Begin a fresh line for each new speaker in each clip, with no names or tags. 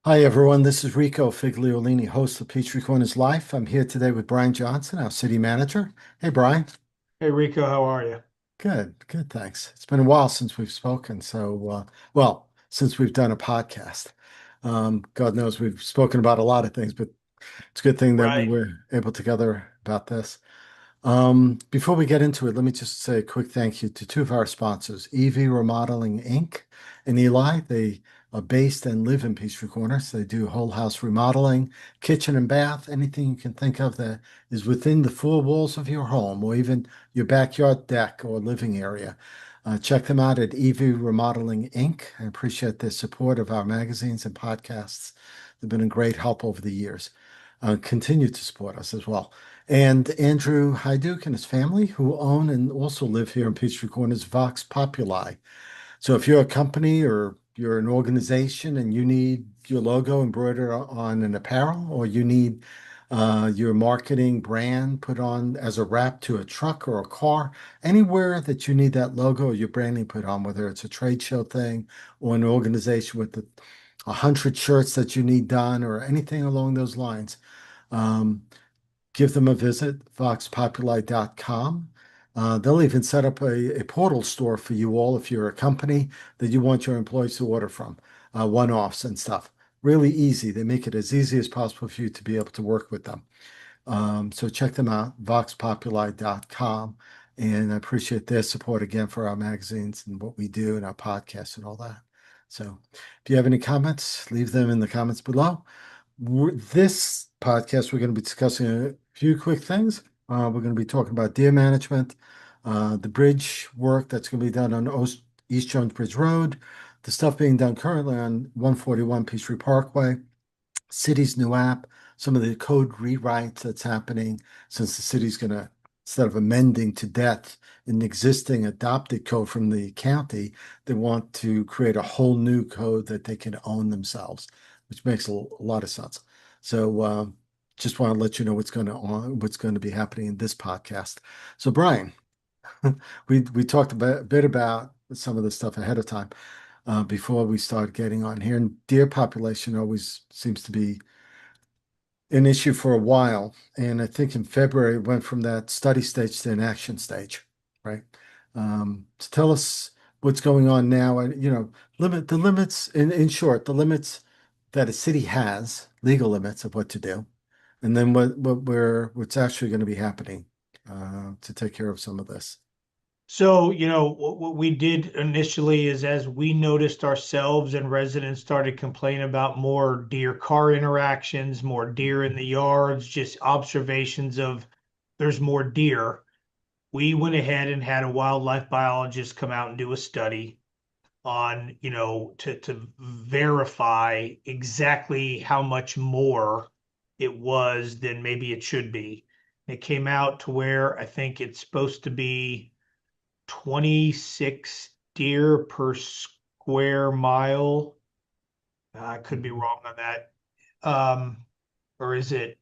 Hi, everyone. This is Rico Figliolini, host of Peachtree Corners Life. I'm here today with Brian Johnson, our city manager. Hey, Brian.
Hey Rico, how are you?
Good, good, thanks. It's been a while since we've spoken. Well, since we've done a podcast. God knows we've spoken about a lot of things, but it's a good thing that we
Right.
were able to gather about this. Before we get into it, let me just say a quick thank you to two of our sponsors, EV Remodeling Inc. and Eli. They are based and live in Peachtree Corners. They do whole house remodeling, kitchen and bath, anything you can think of that is within the four walls of your home or even your backyard deck or living area. Check them out at EV Remodeling Inc. I appreciate their support of our magazines and podcasts. They've been a great help over the years. Continue to support us as well. And Andrew Hyduk and his family, who own and also live here in Peachtree Corners, Vox Populi. So if you're a company or you're an organization and you need your logo embroidered on an apparel, or you need your marketing brand put on as a wrap to a truck or a car, anywhere that you need that logo or your branding put on, whether it's a trade show thing or an organization with 100 shirts that you need done or anything along those lines, um, give them a visit, voxpopuli.com. They'll even set up a portal store for you all if you're a company that you want your employees to order from, one-offs and stuff. Really easy. They make it as easy as possible for you to be able to work with them. So check them out, voxpopuli.com. And I appreciate their support again for our magazines and what we do and our podcasts and all that. So if you have any comments, leave them in the comments below. This podcast, we're going to be discussing a few quick things. We're going to be talking about deer management, the bridge work that's going to be done on East Jones Bridge Road, the stuff being done currently on 141 Peachtree Parkway, city's new app, some of the code rewrites that's happening since the city's going to, instead of amending to death an existing adopted code from the county, they want to create a whole new code that they can own themselves, which makes a lot of sense. So just want to let you know what's going to be happening in this podcast. So Brian, we talked a bit about some of the stuff ahead of time before we start getting on here. And deer population always seems to be an issue for a while. And I think in February it went from that study stage to an action stage, right? To tell us what's going on now, and limit the limits in short, the limits that a city has, legal limits of what to do, and then what's actually going to be happening to take care of some of this.
So, what we did initially is as we noticed ourselves and residents started complaining about more deer car interactions, more deer in the yards, just observations of there's more deer. We went ahead and had a wildlife biologist come out and do a study on, to verify exactly how much more it was than maybe it should be. It came out to where I think it's supposed to be 26 deer per square mile. I could be
Mhm.
wrong on that. Um, or is it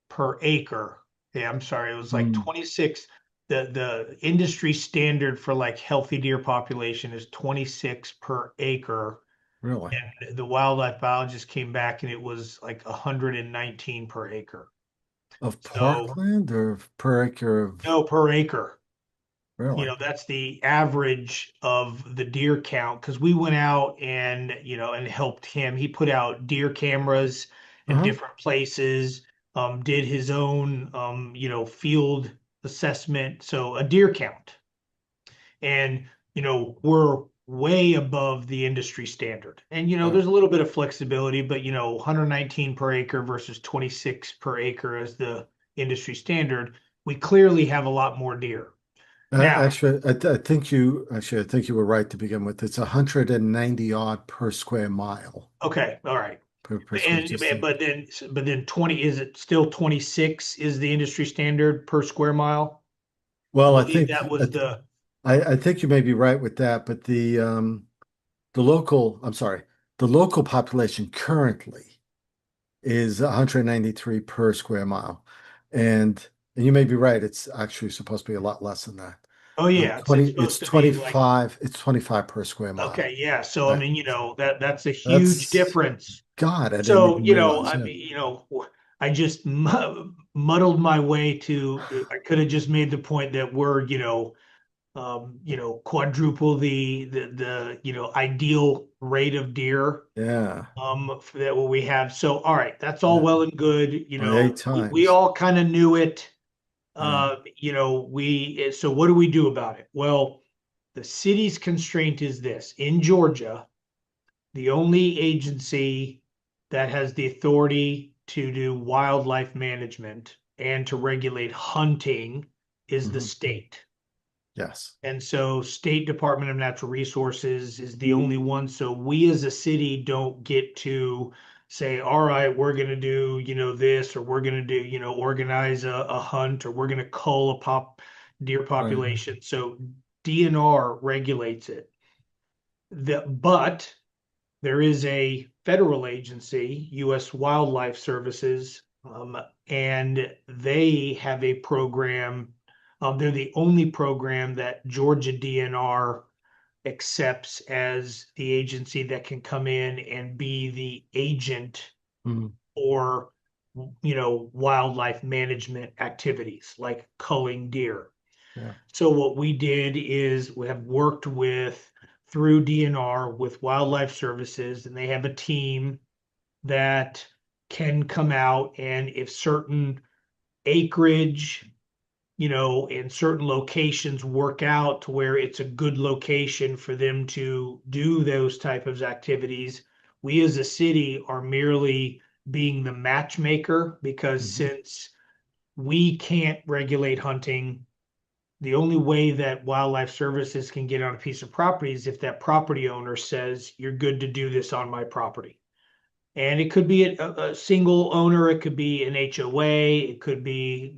per acre? Yeah, I'm sorry. It was like
Mm,
26. The industry standard for like healthy deer population is 26 per acre.
really?
And the wildlife biologist came back and it was like 119 per acre.
Of
So
parkland or per acre of
no, per acre.
really?
That's the average of the deer count because we went out and and helped him. He put out deer cameras in
Uh-huh.
different places, did his own field assessment, so a deer count. And we're way above the industry standard. And
Wow.
there's a little bit of flexibility, but 119 per acre versus 26 per acre as the industry standard, we clearly have a lot more deer. Now,
Actually, I think you were right to begin with. It's 190 odd per square mile
okay, all right.
per square.
And
Just
but then 20, is it still 26 is the industry standard per square mile? I
well,
believe that was the
I think you may be right with that, but the local I'm sorry, the local population currently is 193 per square mile, and you may be right. It's actually supposed to be a lot less than that.
oh yeah, it's
20,
supposed to be like
it's 25 per square mile.
okay, yeah. So I
Right.
mean, that's a huge
That's
difference.
God, I didn't
So,
even realize
I
that.
mean, I just muddled my way to, I could have just made the point that we're, quadruple the ideal rate of deer
Yeah,
that what we have. So, all right, that's all
yeah.
well and good.
By eight
We
times.
all kind of knew it.
Yeah.
So what do we do about it? Well, the city's constraint is this. In Georgia, the only agency that has the authority to do wildlife management and to regulate hunting is the
Hmm.
state.
Yes.
And so State Department of Natural Resources is the only one. So we as a city don't get to say, all right, we're going to do, this, or we're going to do, organize a hunt, or we're going to cull a deer
Right.
population. So DNR regulates it. But there is a federal agency, U.S. Wildlife Services, and they have a program. They're the only program that Georgia DNR accepts as the agency that can come in and be the agent
Mm,
for, wildlife management activities like culling deer.
yeah.
So what we did is we have worked with through DNR with Wildlife Services, and they have a team that can come out and if certain acreage, in certain locations work out to where it's a good location for them to do those type of activities, we as a city are merely being the matchmaker because
Mhm.
since we can't regulate hunting, the only way that wildlife services can get on a piece of property is if that property owner says, you're good to do this on my property. And it could be a single owner, it could be an HOA, it could be,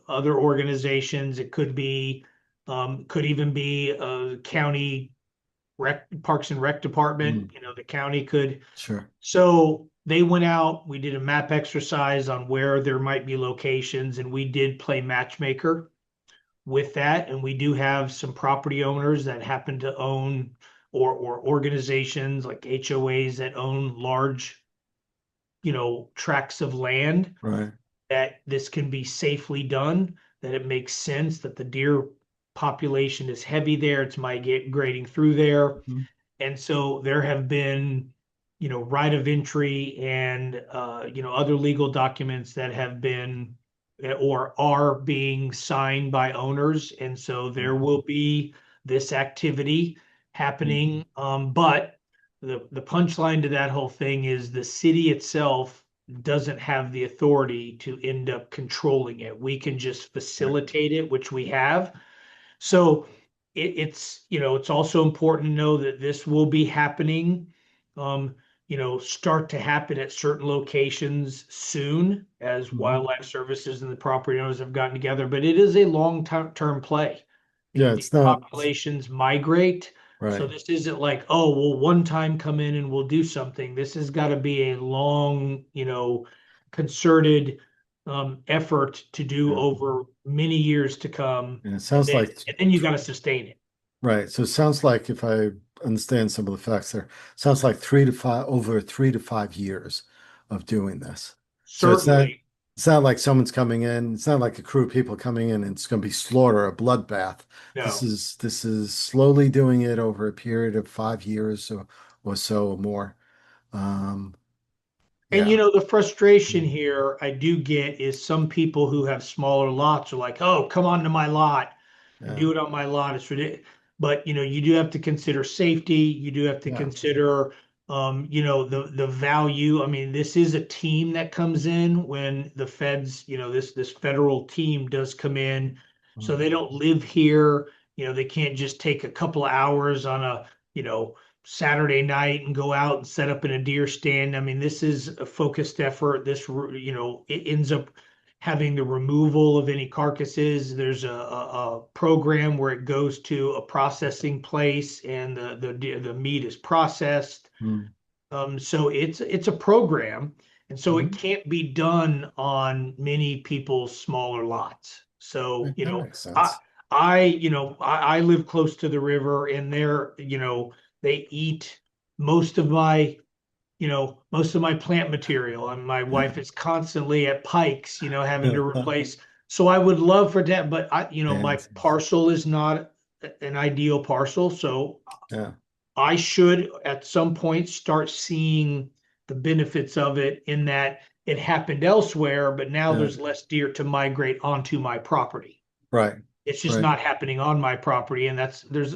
other organizations, it could even be a county Parks and Rec department,
Mm,
the county could.
sure.
So they went out, we did a map exercise on where there might be locations, and we did play matchmaker with that. And we do have some property owners that happen to own or organizations like HOAs that own large, tracts of land
Right.
that this can be safely done, that it makes sense that the deer population is heavy there. It's migrating through there.
Mhm.
And so there have been, right of entry and, other legal documents that have been or are being signed by owners. And so there
Mhm.
will be this activity
Mhm.
happening. But the punchline to that whole thing is the city itself doesn't have the authority to end up controlling it. We can just
Right.
facilitate it, which we have. So it's also important to know that this will be happening, start to happen at certain locations soon as
Mhm.
wildlife services and the property owners have gotten together. But it is a long-term play.
Yeah,
The
it's not
populations migrate. So
right.
this isn't like, oh, we'll one time come in and we'll do something. This has got to be a long, concerted effort to do
Yeah.
over many years to come,
And it
and
sounds
then
like
and then you got to sustain it.
right. So it sounds like if I understand some of the facts there, sounds like 3 to 5 over 3 to 5 years of doing this. So
Certainly,
it's not like someone's coming in, it's not like a crew of people coming in and it's going to be slaughter, a bloodbath.
no.
This is slowly doing it over a period of 5 years or so or more. Um,
And
yeah.
the frustration here I do get is some people who have smaller lots are like, "Oh, come onto my lot and
Yeah.
do it on my lot." It's ridiculous. But you do have to consider safety. You do have to
Yeah.
consider, the value. I mean, this is a team that comes in when the feds, this federal team does come in, so
Mm,
they don't live here. They can't just take a couple of hours on a, Saturday night and go out and set up in a deer stand. I mean, this is a focused effort. It ends up having the removal of any carcasses. There's a program where it goes to a processing place and the meat is processed.
mm,
So it's a program, and so it
mhm.
can't be done on many people's smaller lots. So
That makes
I
sense.
I live close to the river, and they eat most of my most of my plant material, and my wife is constantly at Pikes, having to replace. So I would love for that, but my
Pansies.
parcel is not an ideal parcel. So
Yeah,
I should at some point start seeing the benefits of it in that it happened elsewhere, but now
yeah,
there's less deer to migrate onto my property.
right,
It's just
right,
not happening on my property. And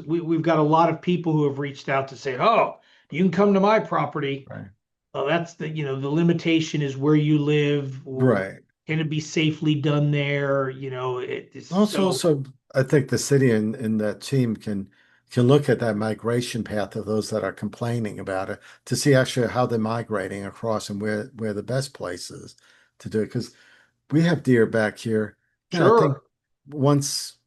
we've got a lot of people who have reached out to say, oh, you can come to my property.
right,
Well, that's the limitation is where you live.
right.
Can it be safely done there?
Also,
So
so I think the city and that team can look at that migration path of those that are complaining about it to see actually how they're migrating across and where the best place is to do it. Because we have deer back here. Yeah, I think
sure.
once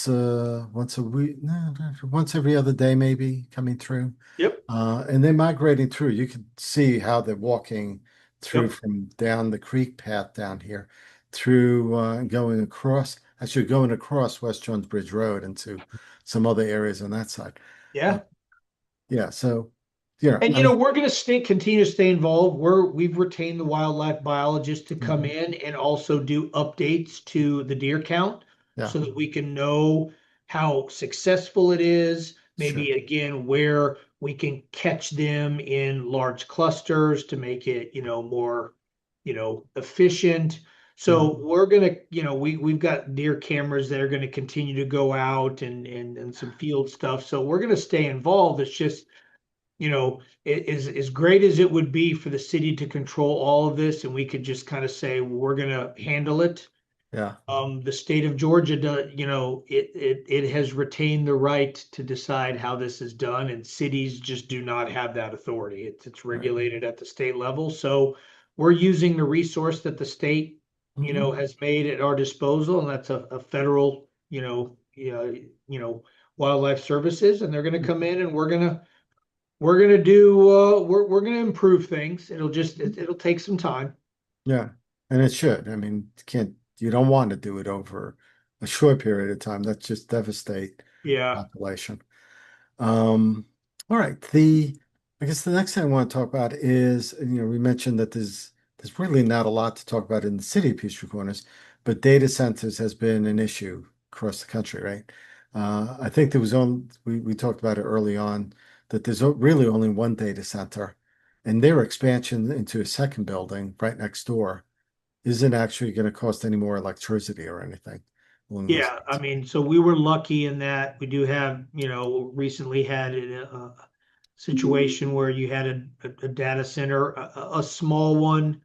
a week, no, once every other day maybe coming through.
Yep.
And they're migrating through. You can see how they're walking through
Yep.
from down the creek path down here, through going across, actually going across West Jones Bridge Road into some other areas on that side. Uh,
Yeah.
yeah, so yeah,
And
I mean,
we're going to continue to stay involved. We've retained the wildlife biologist to come
mhm,
in and also do updates to the deer count
yeah,
so that we can know how successful it is,
sure.
maybe again where we can catch them in large clusters to make it, more, efficient. So
Mhm.
we're gonna, we've got deer cameras that are going to continue to go out and some field stuff. So we're going to stay involved. It's just as great as it would be for the city to control all of this and we could just kind of say, well, we're going to handle it.
Yeah,
The state of Georgia does, it has retained the right to decide how this is done, and cities just do not have that authority. It's
right.
regulated at the state level. So we're using the resource that the state,
Hmm.
has made at our disposal, and that's a federal, wildlife services, and they're going to come in and we're gonna do we're gonna improve things. It'll take some time.
Yeah, and it should. I mean, you don't want to do it over a short period of time. That's just devastate
Yeah.
population. All right. I guess the next thing I want to talk about is, we mentioned that there's really not a lot to talk about in the city of Peachtree Corners, but data centers has been an issue across the country, right? I think there was on we talked about it early on that there's really only one data center, and their expansion into a second building right next door isn't actually going to cost any more electricity or anything along those
Yeah, I
lines.
mean, so we were lucky in that we do have, recently had a situation where you had a data center, a small one.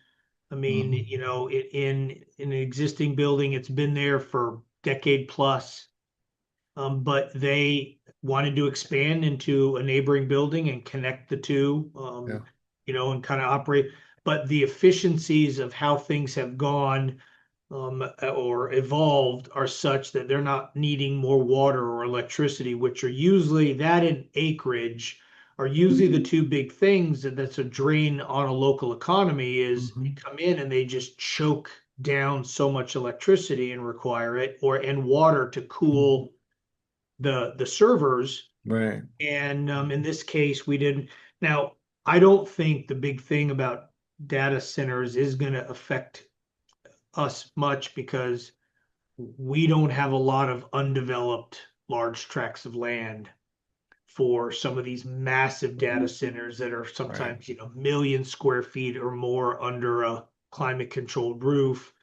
I mean,
Mhm.
in an existing building, it's been there for decade plus. But they wanted to expand into a neighboring building and connect the two,
Yeah.
and kind of operate. But the efficiencies of how things have gone or evolved are such that they're not needing more water or electricity, which are usually that in acreage are usually the two big things that's a drain on a local economy is you
Hmm.
come in and they just choke down so much electricity and require it or and water to cool the servers.
Right.
And in this case, we didn't. Now, I don't think the big thing about data centers is going to affect us much because we don't have a lot of undeveloped large tracts of land for some of these massive data centers that are
Right.
sometimes, million square feet or more under a climate controlled roof.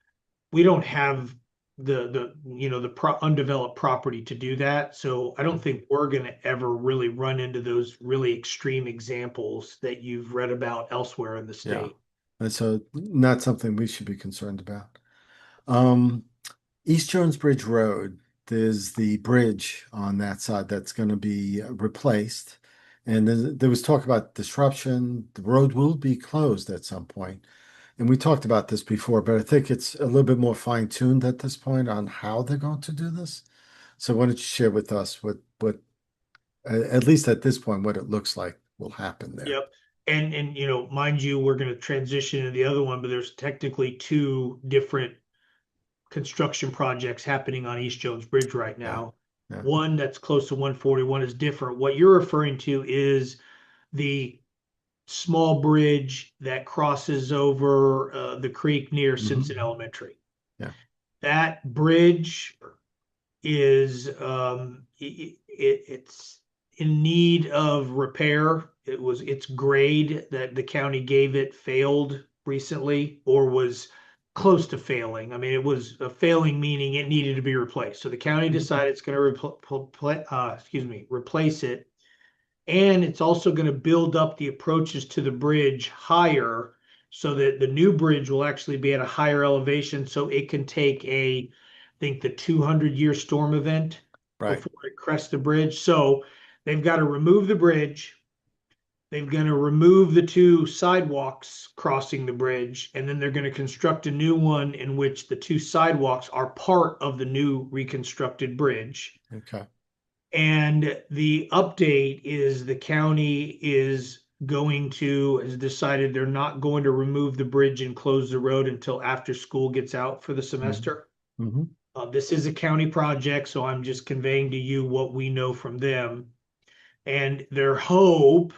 We don't have the undeveloped property to do that. So I don't think we're going to ever really run into those really extreme examples that you've read about elsewhere in the
Yeah.
state.
And so not something we should be concerned about. Um, East Jones Bridge Road, there's the bridge on that side that's going to be replaced. And there was talk about disruption. The road will be closed at some point. And we talked about this before, but I think it's a little bit more fine-tuned at this point on how they're going to do this. So why don't you share with us what at least at this point, what it looks like will happen there?
Yep. And mind you, we're going to transition to the other one, but there's technically two different construction projects happening on East Jones Bridge right
Yeah.
now.
Yeah.
One that's close to 141 is different. What you're referring to is the small bridge that crosses over the creek near Simpson
Hmm.
Elementary.
Yeah.
That bridge is it's in need of repair. Its grade that the county gave it failed recently or was close to failing. I mean, it was a failing meaning it needed to be replaced. So the county
Mhm.
decided it's going to replace it, and it's also going to build up the approaches to the bridge higher so that the new bridge will actually be at a higher elevation so it can take I think the 200-year storm event
Right.
before it crests the bridge. So they've got to remove the bridge. They're going to remove the two sidewalks crossing the bridge, and then they're going to construct a new one in which the two sidewalks are part of the new reconstructed bridge.
Okay.
And the update is the county has decided they're not going to remove the bridge and close the road until after school gets out for the
Hmm.
semester.
Hmm.
This is a county project, so I'm just conveying to you what we know from them. And their hope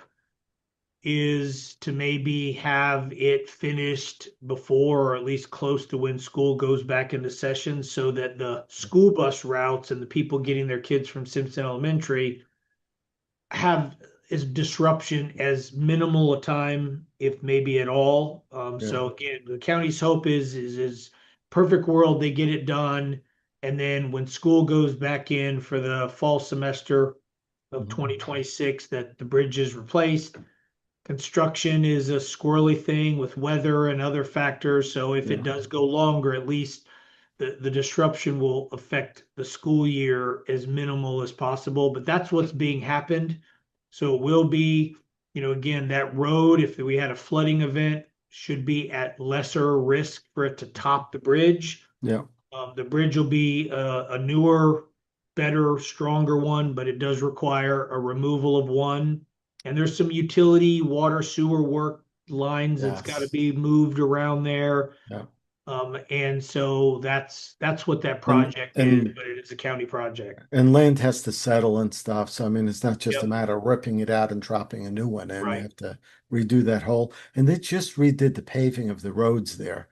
is to maybe have it finished before or at least close to when school goes back into session so that the school bus routes and the people getting their kids from Simpson Elementary have as disruption as minimal a time, if maybe at all.
Yeah.
So again, the county's hope is perfect world, they get it done. And then when school goes back in for the fall semester of
Mhm.
2026, that the bridge is replaced. Construction is a squirrely thing with weather and other factors. So if it
Yeah.
does go longer, at least the disruption will affect the school year as minimal as possible. But that's what's being happened. So it will be, again, that road, if we had a flooding event, should be at lesser risk for it to top the bridge.
Yeah.
The bridge will be a newer, better, stronger one, but it does require a removal of one. And there's some utility water sewer work lines that's got to
Yes.
be moved around there.
Yeah.
And so that's what that
And
project is,
and
but it is a county project.
and land has to settle and stuff. So I mean, it's not just a
Yep,
matter of ripping it out and dropping a new one in. You
right.
have to redo that whole. And they just redid the paving of the roads there.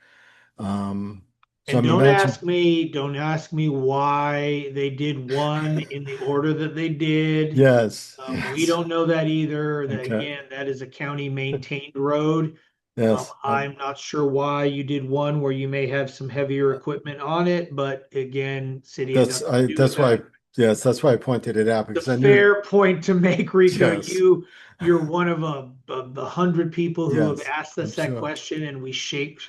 So
And
I'm imagining.
don't ask me why they did one in the order that they did.
Yes.
We
Yes.
don't know that either. That
Okay.
again, that is a county maintained road.
Yes.
I'm not sure why you did one where you may have some heavier equipment on it, but again, city had nothing to do with
That's why.
that.
Yes. That's why I pointed it out
The
because I knew.
fair point to make, Rico.
Yes.
You're one of a hundred people who have
Yes.
asked
I'm
us that
sure.
question, and we shook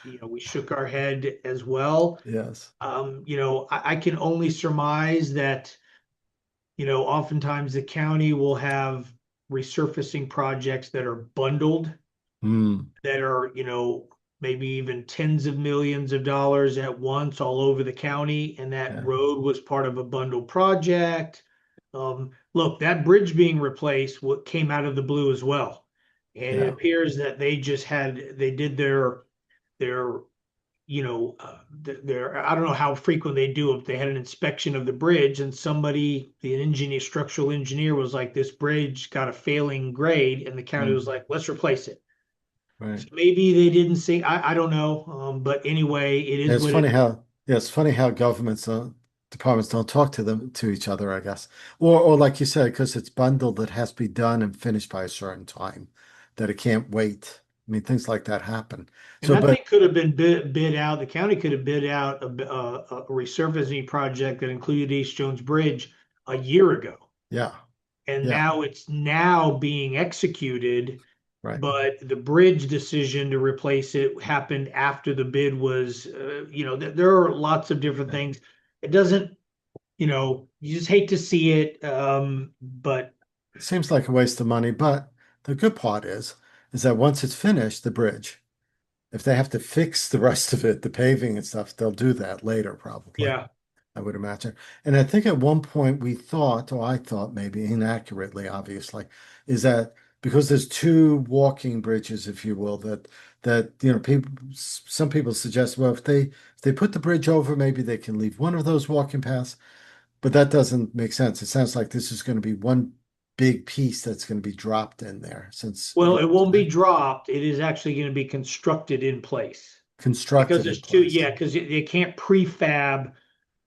our head as well.
Yes.
I can only surmise that, oftentimes the county will have resurfacing projects that are bundled,
Hmm.
that are, maybe even tens of millions of dollars at once all over the county. And that
Yeah.
road was part of a bundled project. Look, that bridge being replaced, what came out of the blue as well. And it
Yeah.
appears that they did their I don't know how frequent they do it. They had an inspection of the bridge, and the engineer, structural engineer, was like, "This bridge got a failing grade," and the county was
Hmm.
like, "Let's replace it."
Right.
So maybe they didn't see. I don't know, but anyway, it
Yeah,
is what it is.
it's funny how governments departments don't talk to each other, I guess. Or like you said, because it's bundled, it has to be done and finished by a certain time, that it can't wait. I mean, things like that happen.
And
So,
that
but
thing could have been bid out. The county could have bid out a resurfacing project that included East Jones Bridge a year ago,
yeah,
and
yeah,
now it's now being executed.
right,
But the bridge decision to replace it happened after the bid was, there are lots of different
yeah.
things. It doesn't, you just hate to see it. But
It seems like a waste of money, but the good part is that once it's finished, the bridge, if they have to fix the rest of it, the paving and stuff, they'll do that later, probably.
yeah,
I would imagine. And I think at one point we thought, or I thought maybe inaccurately, obviously, is that because there's two walking bridges, if you will, that people some people suggest, well, if they put the bridge over, maybe they can leave one of those walking paths, but that doesn't make sense. It sounds like this is going to be one big piece that's going to be dropped in there since
Well, it won't be dropped. It is actually going to be constructed in place because
constructed in
there's two,
place.
yeah, because they can't prefab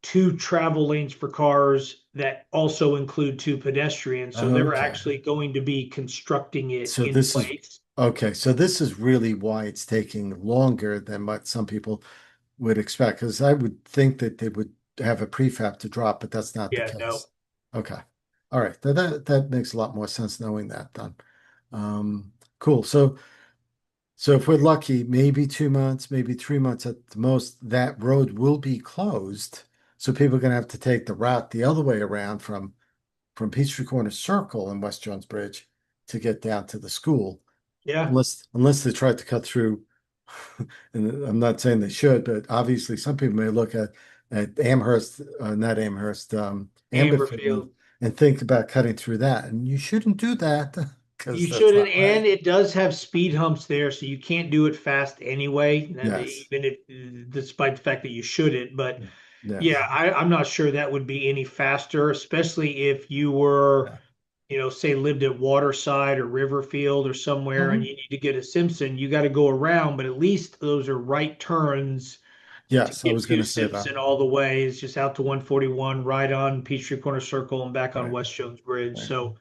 two travel lanes for cars that also include two pedestrians. So they're
Okay.
actually going to be constructing it
So
in
this is
place.
okay. So this is really why it's taking longer than what some people would expect, because I would think that they would have a prefab to drop, but that's not the
Yeah, no.
case. Okay. All right. That makes a lot more sense knowing that then. Cool. So if we're lucky, maybe 2 months, maybe 3 months at the most, that road will be closed. So people are going to have to take the route the other way around from Peachtree Corners Circle in West Jones Bridge to get down to the school.
Yeah.
Unless they tried to cut through, and I'm not saying they should, but obviously some people may look at Amherst, not Amherst, Amberfield,
Amberfield.
and think about cutting through that. And you shouldn't do that
You
because that's
shouldn't,
not
and
right.
it does have speed humps there, so you can't do it fast anyway,
Yes.
even if, despite the fact that you shouldn't. But yeah,
Yes.
I'm not sure that would be any faster, especially if you were,
Yeah.
say lived at Waterside or Riverfield or somewhere and
Mhm.
you need to get a Simpson, you got to go around, but at least those are right turns to
Yes, I
get
was going
to
to say that.
Simpson all the way. It's just out to 141, right on Peachtree Corner Circle and back on
Right.
West Jones Bridge.
Right.
So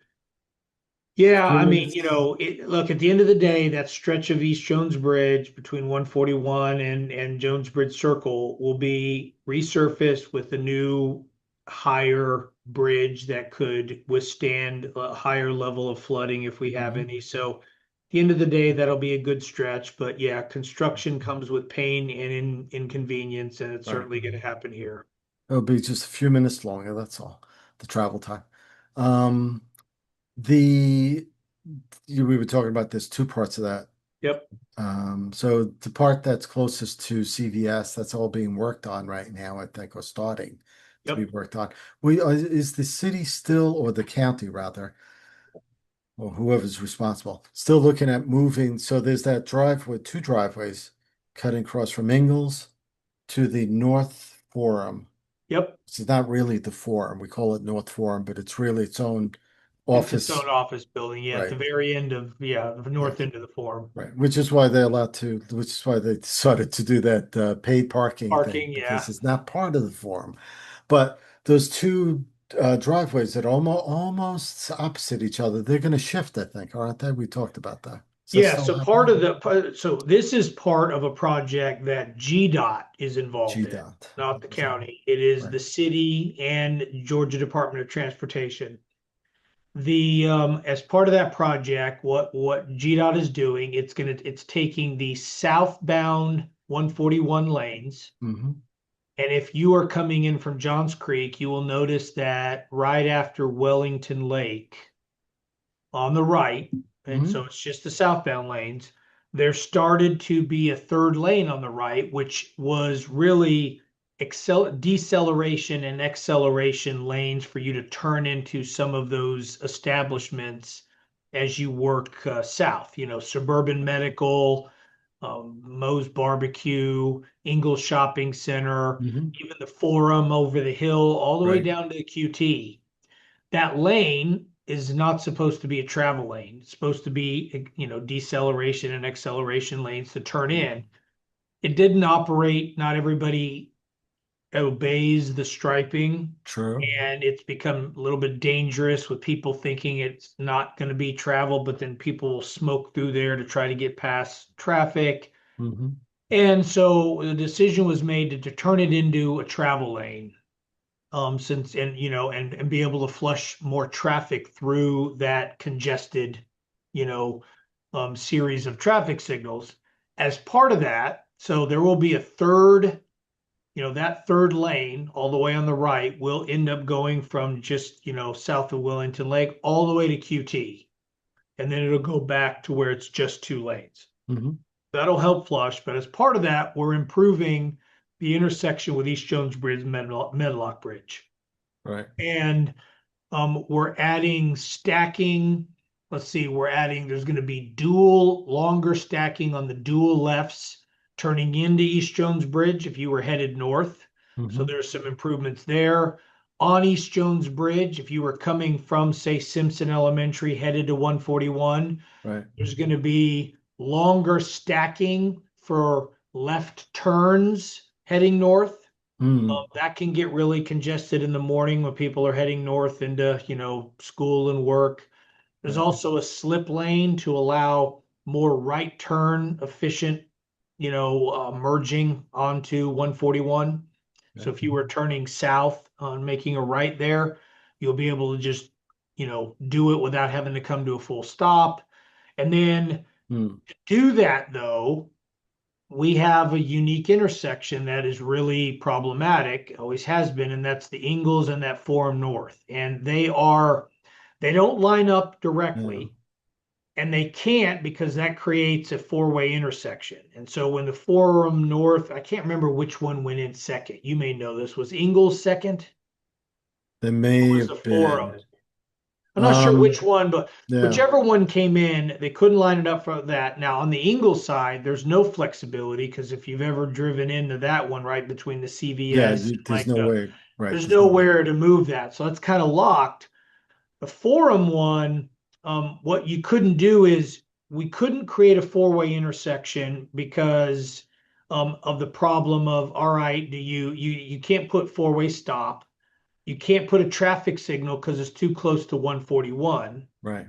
yeah, I mean,
Curious.
look, at the end of the day, that stretch of East Jones Bridge between 141 and Jones Bridge Circle will be resurfaced with a new higher bridge that could withstand a higher level of flooding if we have
Mhm.
any. So, at the end of the day, that'll be a good stretch. But yeah, construction comes with pain and inconvenience, and it's
Right.
certainly going to happen here.
It'll be just a few minutes longer, that's all, the travel time. Um, the we were talking about there's two parts of that.
Yep,
So the part that's closest to CVS, that's all being worked on right now, I think, or starting to be
yep.
worked on. Is the city still, or the county rather, or whoever's responsible, still looking at moving? So there's that driveway, two driveways cutting across from Ingalls to the North Forum.
Yep.
It's not really the Forum. We call it North Forum, but it's really its own
It's its own
office.
office building, yeah, at the
Right.
very end of, yeah, the north
Yes.
end of the forum.
Right. Which is why they decided to do that paid parking thing
Parking,
because
yeah.
it's not part of the Forum. But those two driveways that are almost opposite each other, they're going to shift, I think, aren't they? We talked about that. Is that
Yeah,
still
so part
happening?
of so this is part of a project that GDOT is involved in,
GDOT.
not the
Okay.
county. It is
Right.
the city and Georgia Department of Transportation. The as part of that project, what GDOT is doing, it's taking the southbound 141 lanes.
Hmm.
And if you are coming in from Johns Creek, you will notice that right after Wellington Lake on the right, and so
Hmm.
it's just the southbound lanes, there started to be a third lane on the right, which was really deceleration and acceleration lanes for you to turn into some of those establishments as you work south, Suburban Medical, Moe's Barbecue, Ingles Shopping Center,
Hmm.
even the Forum over the hill, all the way
Right.
down to the QT. That lane is not supposed to be a travel lane. It's supposed to be, deceleration and acceleration lanes to turn in. It didn't operate. Not everybody obeys the striping,
True.
and it's become a little bit dangerous with people thinking it's not going to be travel, but then people will smoke through there to try to get past traffic.
Hmm.
And so the decision was made to turn it into a travel lane. Since and be able to flush more traffic through that congested, you know, series of traffic signals. As part of that, so there will be a third, that third lane all the way on the right will end up going from just, south of Wellington Lake all the way to QT. And then it'll go back to where it's just two lanes.
Hmm.
That'll help flush. But as part of that, we're improving the intersection with East Jones Bridge, Medlock Bridge.
Right.
And we're adding stacking. Let's see, there's going to be longer stacking on the dual lefts turning into East Jones Bridge if you were headed north. So
Hmm.
there's some improvements there. on East Jones Bridge, if you were coming from, say, Simpson Elementary headed to 141,
Right.
there's going to be longer stacking for left turns heading north.
Mm,
That can get really congested in the morning when people are heading north into, school and work. There's
right.
also a slip lane to allow more right turn efficient, merging onto 141. So
Right.
if you were turning south on making a right there, you'll be able to just, do it without having to come to a full stop. And then
Mm,
to do that, though, we have a unique intersection that is really problematic, always has been, and that's the Ingalls and that Forum North. And they don't line up
yeah.
directly, and they can't because that creates a four-way intersection. And so when the Forum North, I can't remember which one went in second. You may know this. Was Ingalls second
They
or
may
was the
have been.
Forum? I'm not sure which
Um,
one, but
yeah.
whichever one came in, they couldn't line it up for that. Now, on the Ingalls side, there's no flexibility because if you've ever driven into that one right between the
Yeah,
CVS and
there's no way. Right.
there's
There's no way.
nowhere to move that. So it's kind of locked. The Forum one, what you couldn't do is we couldn't create a four-way intersection because of the problem of, all right, do you can't put four-way stop. You can't put a traffic signal because it's too close to 141.
Right.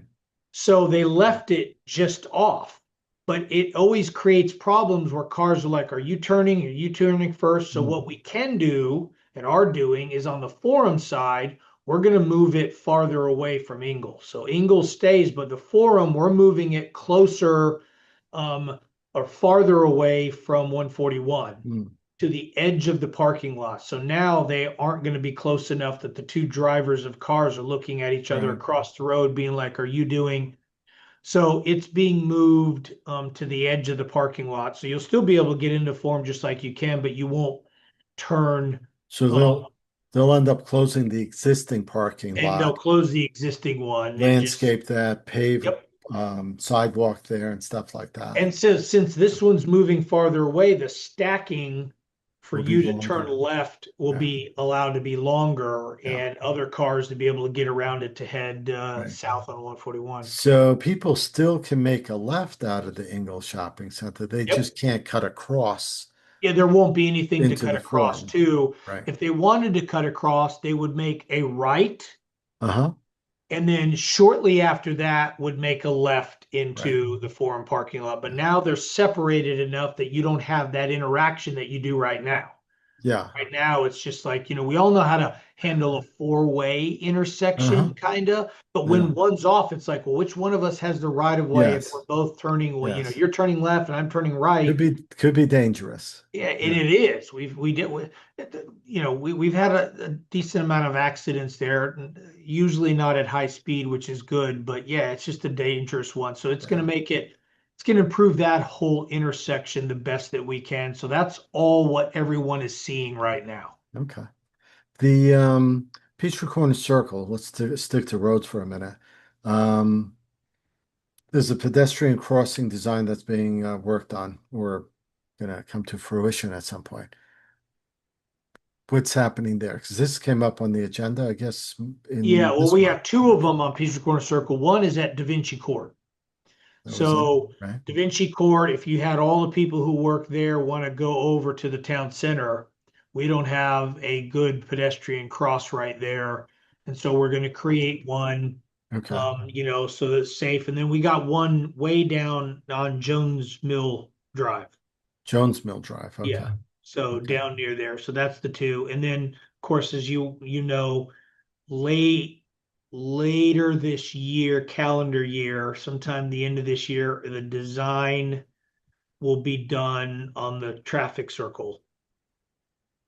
So they left it just off. But it always creates problems where cars are like, are you turning? Are you turning first? So what
Mm,
we can do and are doing is on the Forum side, we're going to move it farther away from Ingalls. So Ingalls stays, but the Forum, we're moving it closer um, or farther away from 141
mm,
to the edge of the parking lot. So now they aren't going to be close enough that the two drivers of cars are looking at each other
right.
across the road, being like, are you doing? So it's being moved to the edge of the parking lot. So you'll still be able to get into form just like you can, but you won't turn.
So
Um,
they'll end up closing the existing parking
and they'll
lot,
close the existing one and just,
landscape that, pave
yep.
sidewalk there and stuff like that.
And so since this one's moving farther away, the stacking for
Will be
you to turn
longer.
left will
Yeah.
be allowed to be longer
Yeah.
and other cars to be able to get around it to head
Right.
south on 141.
So people still can make a left out of the Ingalls Shopping Center. They
Yep.
just can't cut across
Yeah, there won't be anything to
into
cut
the
across
forum.
to.
Right.
If they wanted to cut across, they would make a right
Uh-huh.
and then shortly after that would make a left
Right.
into the forum parking lot. But
Yeah.
now they're separated enough that you don't have that interaction that you do right now.
Yeah.
Right now, it's just like, we all know how to handle a four-way
Uh-huh.
intersection, kind of. But
Yeah.
when one's off, it's like, well, which one of us has the right of way if we're
Yes.
both turning, well,
Yes.
you're turning left and I'm turning
Could
right.
be dangerous.
Yeah, and
Yeah.
it is. We've had a decent amount of accidents there, usually not at high speed, which is good, but yeah, it's just a dangerous one. So
Yeah.
it's going to improve that whole intersection the best that we can. So that's all what everyone is seeing right now.
Okay. The Peachtree Corners Circle, stick to roads for a minute. Um, there's a pedestrian crossing design that's being worked on or gonna come to fruition at some point. What's happening there? Because this came up on the agenda, I guess,
Yeah,
in
well,
this
we
month.
have two of them on Peachtree Corner Circle. One is at Da Vinci Court.
That was it,
So
right?
Da Vinci Court, if you had all the people who work there want to go over to the town center, we don't have a good pedestrian cross right there. And so we're going to create one,
Okay.
so that it's safe. And then we got one way down on Jones Mill Drive.
Jones Mill Drive. Okay.
Yeah. So
Okay.
down near there. So that's the two. And then, of course, as you know, late later this year, calendar year, sometime the end of this year, the design will be done on the traffic circle.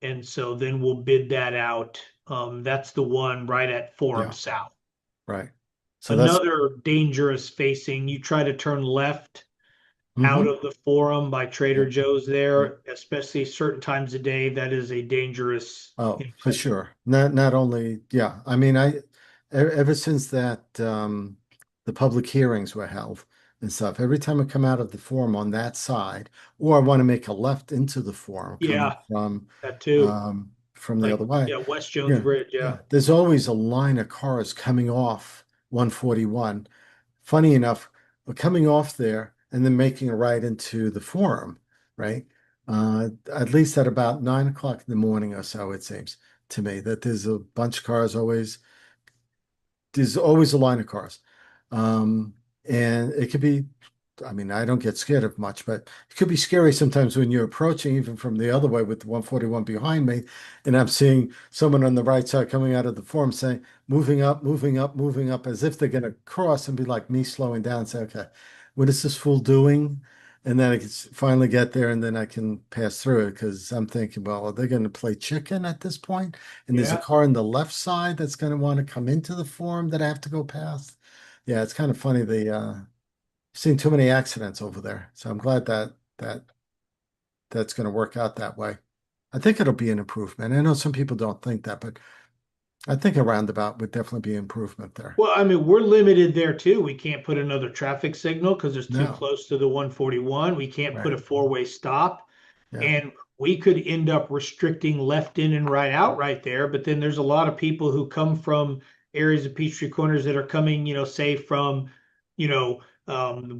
And so then we'll bid that out. That's the one right at Forum
Yeah.
South.
Right. So that's
Another dangerous facing, you try to turn left out
hmm
of the Forum by Trader
Yep.
Joe's
Yep.
there, especially certain times of day. That is a dangerous
Oh, for
intersection.
sure. Not only, yeah. I mean, ever since that the public hearings were held and stuff, every time I come out of the forum on that side, or I want to make a left into the forum coming
Yeah,
from
that too.
from the
Like,
other way.
yeah, West Jones
Yeah,
Bridge. Yeah.
yeah. There's always a line of cars coming off 141. Funny enough, coming off there and then making a right into the forum, right? At least at about 9 o'clock in the morning or so, it seems to me that there's a bunch of cars always, there's always a line of cars. And it could be, I mean, I don't get scared of much, but it could be scary sometimes when you're approaching, even from the other way with the 141 behind me, and I'm seeing someone on the right side coming out of the form saying, moving up, moving up, moving up, as if they're going to cross and be like me slowing down, say, okay, what is this fool doing? And then I can finally get there and then I can pass through it because I'm thinking, well, are they going to play chicken at this point? And there's a
Yeah.
car on the left side that's going to want to come into the form that I have to go past. Yeah, it's kind of funny. Seen too many accidents over there, so I'm glad that's going to work out that way. I think it'll be an improvement. I know some people don't think that, but I think a roundabout would definitely be an improvement there.
Well, I mean, we're limited there too. We can't put another traffic signal because it's too
No,
close to the 141. We can't put
right?
a four-way stop.
Yeah,
And we could end up restricting left in and right out right there. But then there's a lot of people who come from areas of Peachtree Corners that are coming, say from,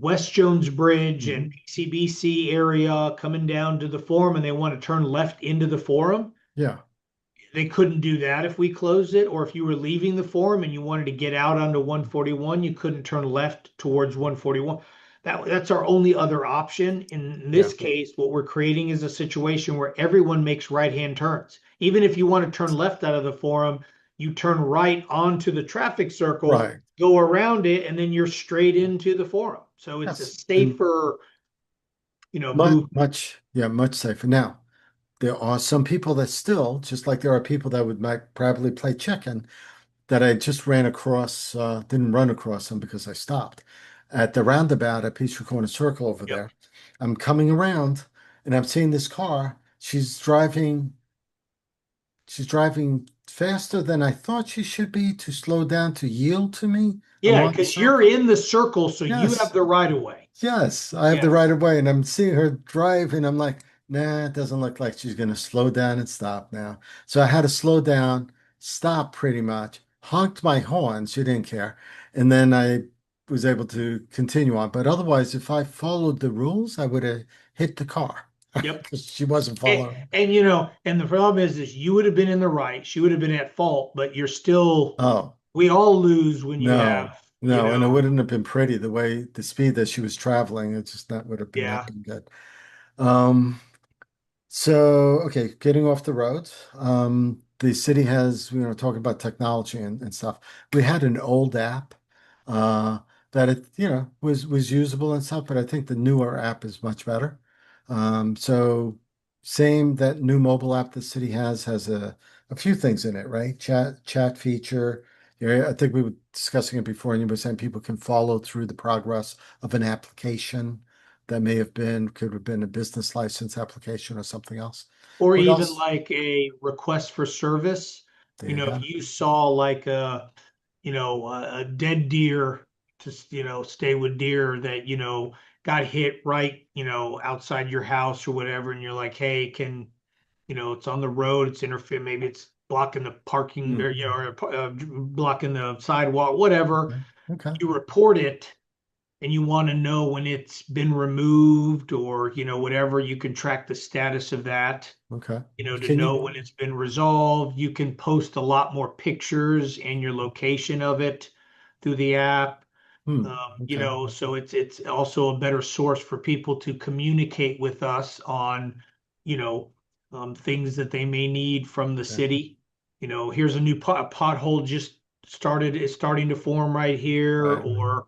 West Jones Bridge and
hmm,
PCBC area coming down to the forum and they want to turn left into the forum.
yeah,
They couldn't do that if we closed it, or if you were leaving the forum and you wanted to get out onto 141, you couldn't turn left towards 141. That's our only other option. In
yeah,
this case, what we're creating is a situation where everyone makes right-hand turns. Even if you want to turn left out of the forum, you turn right onto the traffic circle,
right.
go around it, and then you're straight into the forum. So it's a
Yes, and
safer,
much,
move.
much, yeah, much safer. Now, there are some people that still, just like there are people that would might probably play chicken, that I just ran across, didn't run across them because I stopped at the roundabout at Peachtree Corner Circle over
Yep.
there. I'm coming around and I'm seeing this car. She's driving faster than I thought she should be to slow down to yield to me
Yeah,
along the
because you're
circle.
in the circle, so you have
Yes.
the right of way.
Yes, I have the right
Yes.
of way, and I'm seeing her drive, and I'm like, nah, it doesn't look like she's going to slow down and stop now. So I had to slow down, stop pretty much, honked my horn. She didn't care. And then I was able to continue on. But otherwise, if I followed the rules, I would have hit the car
Yep.
because she wasn't
And,
following.
and the problem is you would have been in the right, she would have been at fault, but you're still,
Oh,
we all lose when you
no,
have,
no. And it wouldn't have been pretty the way the speed that she was traveling. It just that would have been not
yeah.
been good. Um, So, okay, getting off the road. The city has, talking about technology and stuff. We had an old app uh, that was usable and stuff, but I think the newer app is much better. So same that new mobile app the city has a few things in it, right? Chat feature. Yeah, I think we were discussing it before, and you were saying people can follow through the progress of an application that could have been a business license application or something else.
Or
What
even
else?
like a request for service.
There you
If
go.
you saw like a dead deer to, stay with deer that, got hit right, outside your house or whatever, and you're like, hey, it's on the road, it's interfering, maybe it's blocking the parking or,
Hmm.
blocking the sidewalk, whatever.
Okay. Okay.
You report it and you want to know when it's been removed or, whatever, you can track the status of that,
Okay.
to
Can
know
you?
when it's been resolved. You can post a lot more pictures and your location of it through the app.
Okay.
So it's also a better source for people to communicate with us on, you know, things that they may need from the
Okay.
city. Here's a new pothole just started, is starting to form right here,
Right.
or,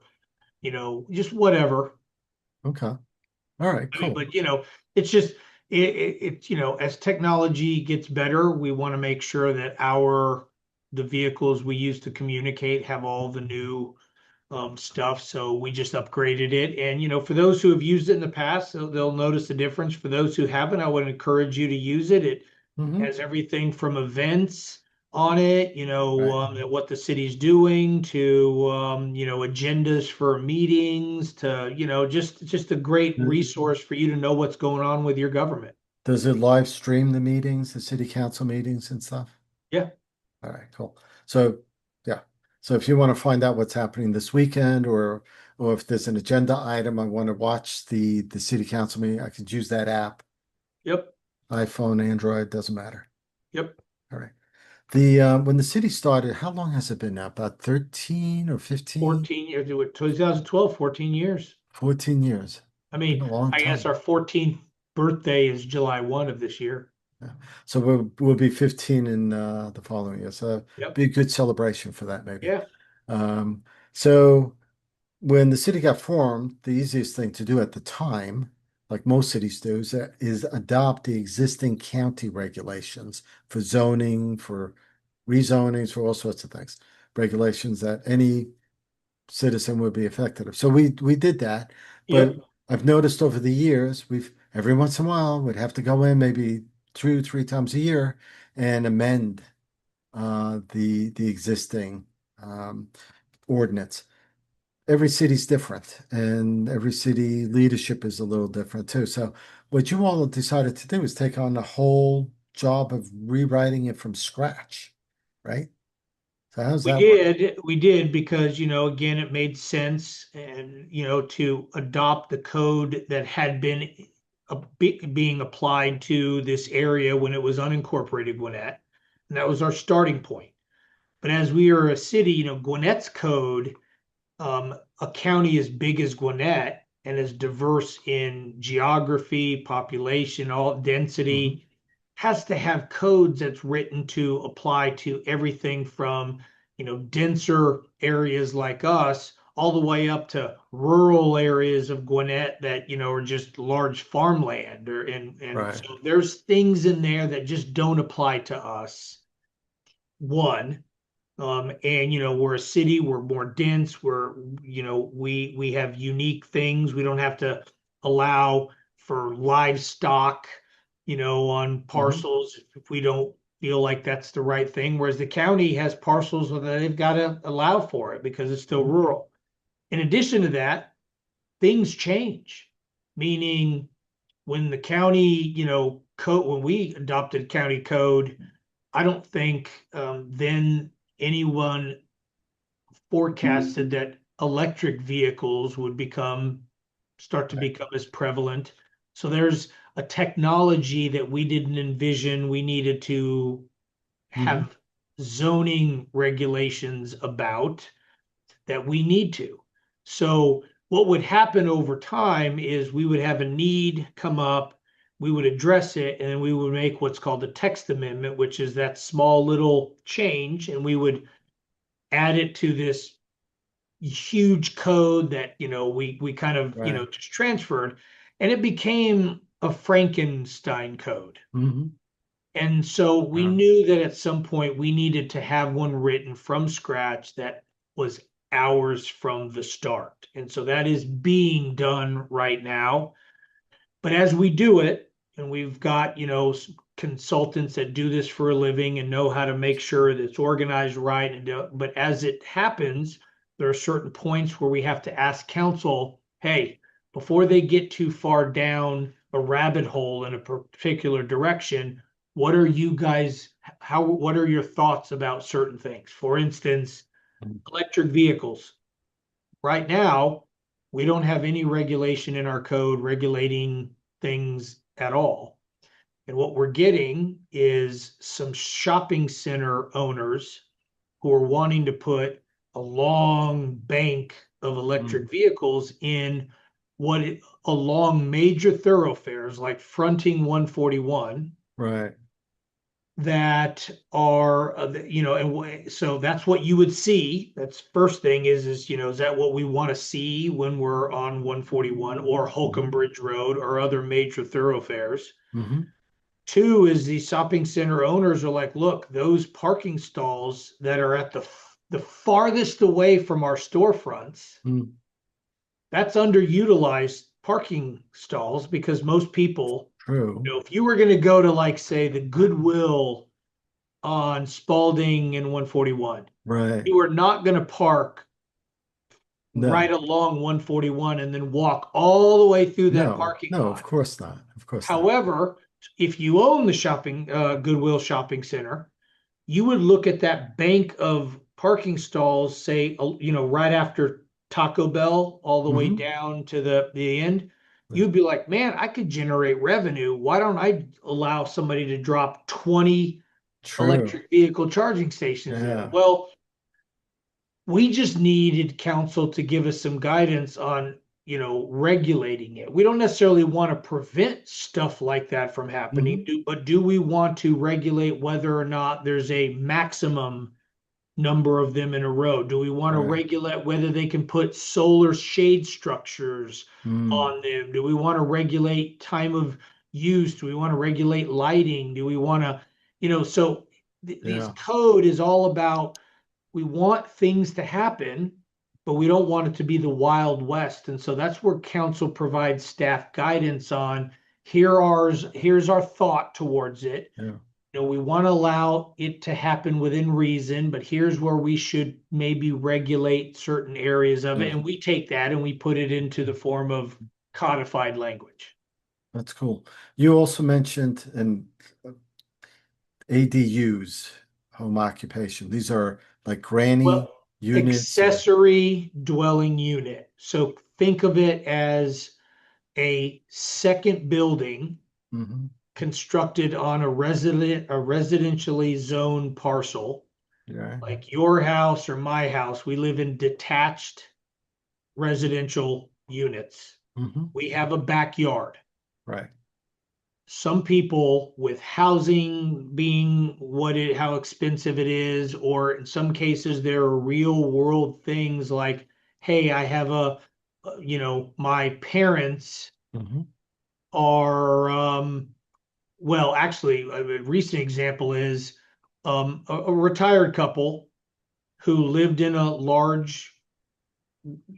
just whatever.
Okay. All right.
I mean,
Cool.
but it's just as technology gets better, we want to make sure that the vehicles we use to communicate have all the new stuff. So we just upgraded it. And, for those who have used it in the past, they'll notice the difference. For those who haven't, I would encourage you to use it. It
Hmm.
has everything from events on it,
Right.
what the city's doing, to, agendas for meetings, to, just a great
Uh,
resource for you to know what's going on with your government.
Does it live stream the meetings, the city council meetings and stuff?
Yeah.
All right, cool. So, yeah. So if you want to find out what's happening this weekend or if there's an agenda item, I want to watch the city council meeting, I could use that app,
Yep.
iPhone, Android, doesn't matter.
Yep.
All right. The when the city started, how long has it been now? About 13 or 15?
14 years, 2012, 14 years.
14 years.
I
Been
mean,
a long
I guess
time.
our 14th birthday is July 1 of this year.
Yeah. So we'll be 15 in the following year. So
Yep.
be a good celebration for that maybe.
Yeah.
Um, so when the city got formed, the easiest thing to do at the time, like most cities do, is adopt the existing county regulations for zoning, for rezonings, for all sorts of things. Regulations that any citizen would be affected of. So we did that, but
Yep.
I've noticed over the years, we've every once in a while would have to go in maybe two, three times a year and amend the existing ordinance. Every city's different, and every city leadership is a little different too. So what you all decided to do is take on the whole job of rewriting it from scratch, right? So how's that work?
We did because, again, it made sense and, to adopt the code that had been being applied to this area when it was unincorporated Gwinnett. And that was our starting point. But as we are a city, Gwinnett's code, a county as big as Gwinnett and as diverse in geography, population, all
Hmm.
density, has to have codes that's written to apply to everything from, denser areas like us all the way up to rural areas of Gwinnett that, are just large farmland and
Right.
so there's things in there that just don't apply to us. One, and we're a city, we're more dense, we have unique things. We don't have to allow for livestock, on
Hmm.
parcels if we don't feel like that's the right thing. Whereas the county has parcels that they've got to allow for it because it's still rural. In addition to that, things change, meaning when the county, code, when we adopted county code, I don't think then anyone forecasted that electric vehicles would start to become as prevalent. So there's a technology that we didn't envision. We needed to
Hmm.
have zoning regulations about that we need to. So what would happen over time is we would have a need come up, we would address it, and then we would make what's called a text amendment, which is that small little change, and we would add it to this huge code that we kind of
Right.
just transferred, and it became a Frankenstein code.
Hmm.
And so we
Yeah.
knew that at some point we needed to have one written from scratch that was ours from the start. And so that is being done right now. But as we do it, and we've got, consultants that do this for a living and know how to make sure that it's organized right. But as it happens, there are certain points where we have to ask council, hey, before they get too far down a rabbit hole in a particular direction, what are you guys, what are your thoughts about certain things? For instance, electric vehicles. Right now, we don't have any regulation in our code regulating things at all. And what we're getting is some shopping center owners who are wanting to put a long bank of
Mm.
electric vehicles in along major thoroughfares like fronting 141
Right.
that are and so that's what you would see. That's first thing is is that what we want to see when we're on 141 or Holcomb
Hmm.
Bridge Road or other major thoroughfares.
Hmm.
Two is the shopping center owners are like, look, those parking stalls that are at the farthest away from our storefronts,
Mm.
that's underutilized parking stalls because most people,
True.
if you were going to go to like say the Goodwill on Spalding and 141.
Right.
You are not going to park right
No.
along 141 and then walk all the way through that
No.
parking
No, of
lot.
course not. Of course not.
However, If you own the shopping Goodwill shopping center, you would look at that bank of parking stalls, say, right after Taco Bell, all the way
Hmm.
down to the end.
Right.
You'd be like, man, I could generate revenue. Why don't I allow somebody to drop 20
True.
electric vehicle charging stations there?
Yeah.
Well, we just needed council to give us some guidance on, regulating it. We don't necessarily want to prevent stuff like that from happening,
Hmm.
but do we want to regulate whether or not there's a maximum number of them in a row? Do we want to
Right.
regulate whether they can put solar shade structures
Mm.
on them? Do we want to regulate time of use? Do we want to regulate lighting? Do we want to, so these
Yeah.
code is all about, we want things to happen, but we don't want it to be the Wild West. And so that's where council provides staff guidance on, here's our thought towards it.
Yeah.
We want to allow it to happen within reason, but here's where we should maybe regulate certain areas of it.
Yeah.
And we take that and we put it into the form of codified language.
That's cool. You also mentioned an ADUs, home occupation. These are like granny
Well,
units or
accessory dwelling unit. So think of it as a second building
hmm.
constructed on a residentially zoned parcel,
Yeah.
like your house or my house. We live in detached residential units.
Hmm.
We have a backyard.
Right.
Some people, with housing being how expensive it is, or in some cases there are real world things like, hey, I have my parents
Hmm.
are well, actually, a recent example is a retired couple who lived in a large,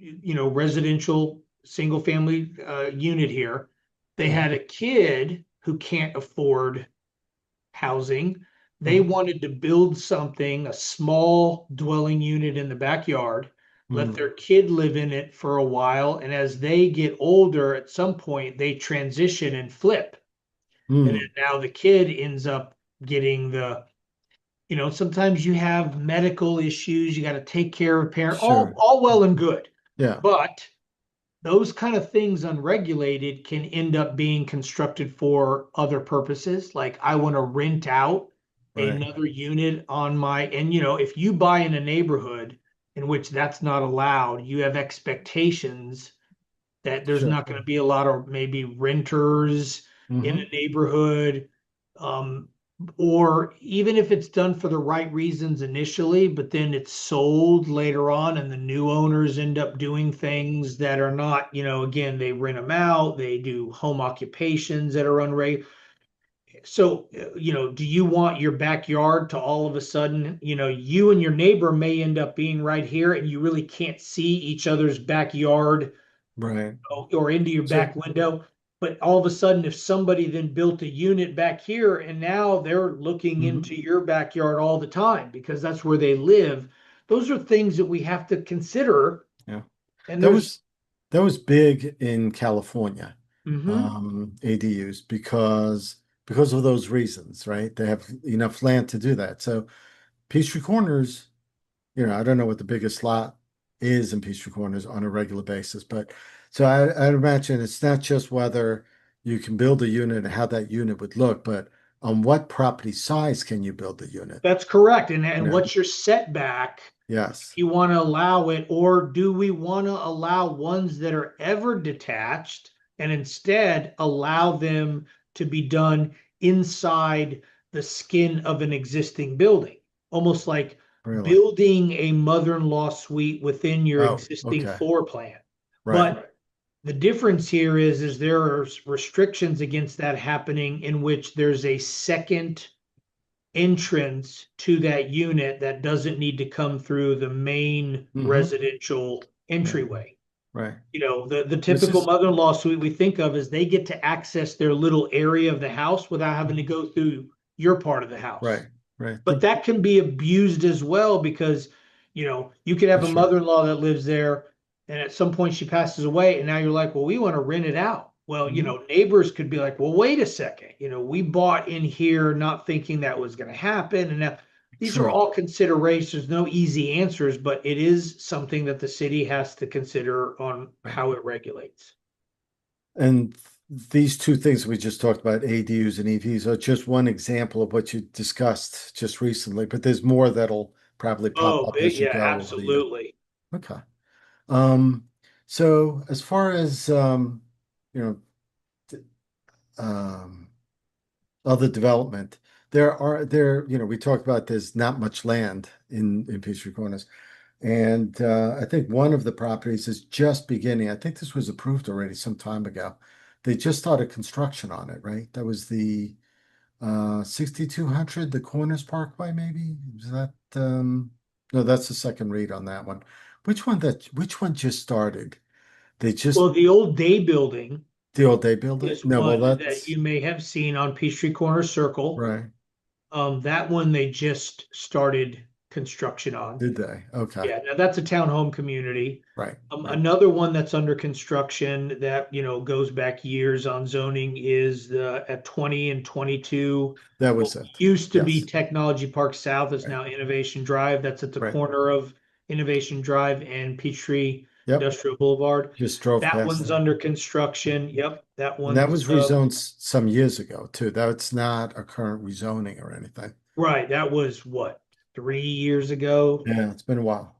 residential single family unit here. They
Yeah.
had a kid who can't afford housing. They
Hmm.
wanted to build something, a small dwelling unit in the backyard, let
Mm.
their kid live in it for a while. And as they get older, at some point, they transition and flip. And
Mm.
then now the kid ends up getting sometimes you have medical issues, you got to take care of a parent,
Sure.
all well and good.
Yeah.
But those kind of things unregulated can end up being constructed for other purposes. Like I want to rent out
Right.
another unit on and if you buy in a neighborhood in which that's not allowed, you have expectations that there's
Sure.
not going to be a lot of maybe renters in
Hmm.
a neighborhood. Um, or even if it's done for the right reasons initially, but then it's sold later on and the new owners end up doing things that are not, again, they rent them out, they do home occupations that are unregulated. So, do you want your backyard to all of a sudden, you and your neighbor may end up being right here and you really can't see each other's backyard
Right.
or into your
So,
back window. But all of a sudden, if somebody then built a unit back here and now they're looking
mhm.
into your backyard all the time because that's where they live, those are things that we have to consider.
Yeah.
And
That
there's,
was that was big in California,
mhm,
ADUs because of those reasons, right? They have enough land to do that. So Peachtree Corners, I don't know what the biggest lot is in Peachtree Corners on a regular basis, but so I'd imagine it's not just whether you can build a unit and how that unit would look, but on what property size can you build the unit?
that's correct. And,
You
and
know,
what's your setback?
yes,
You want to allow it, or do we want to allow ones that are ever detached and instead allow them to be done inside the skin of an existing building? Almost like
really.
building a mother-in-law suite within your
Oh,
existing
okay.
floor plan.
Right.
But the difference here is there are restrictions against that happening in which there's a second entrance to that unit that doesn't need to come through the main
Hmm.
residential
Yeah.
entryway.
Right.
The
This
typical
is
mother-in-law suite we think of is they get to access their little area of the house without having to
mhm.
go through your part of the house.
Right. Right.
But that can be abused as well because, you could have a
Sure.
mother-in-law that lives there and at some point she passes away and now you're like, well, we want to rent it out. Well,
Mhm.
neighbors could be like, well, wait a second. We bought in here not thinking that was going to happen. And now these are
Sure.
all considerations, no easy answers, but it is something that the city has to consider on
Right.
how it regulates.
And these two things we just talked about, ADUs and EVs, are just one example of what you discussed just recently, but there's more that'll probably pop
Oh,
up as you
yeah,
go over the year.
absolutely.
Okay. Um, so as far as you know, um, other development, we talked about there's not much land in Peachtree Corners. And I think one of the properties is just beginning. I think this was approved already some time ago. They just started construction on it, right? That was the 6200, the Corners Parkway, maybe? Is that no, that's the second read on that one. Which one just started? They just
Well, the old day building
the old day building?
is
No, well
one that
that's
you may have seen on Peachtree Corner Circle.
right.
That one they just started construction on.
Did they? Okay.
Yeah, now that's a townhome community.
Right, right.
Another one that's under construction that, goes back years on zoning is the at 20 and 22.
That
What
was it.
used to be
Yes.
Technology Park South is
Right.
now Innovation Drive. That's at the
Right.
corner of Innovation Drive and Peachtree
Yep.
Industrial Boulevard.
Just drove
That
past
one's
that.
under construction. Yep, that
And that
one's
was rezoned some years ago too. That's not a current rezoning or anything.
right. That was what, 3 years ago?
Yeah, it's been a while.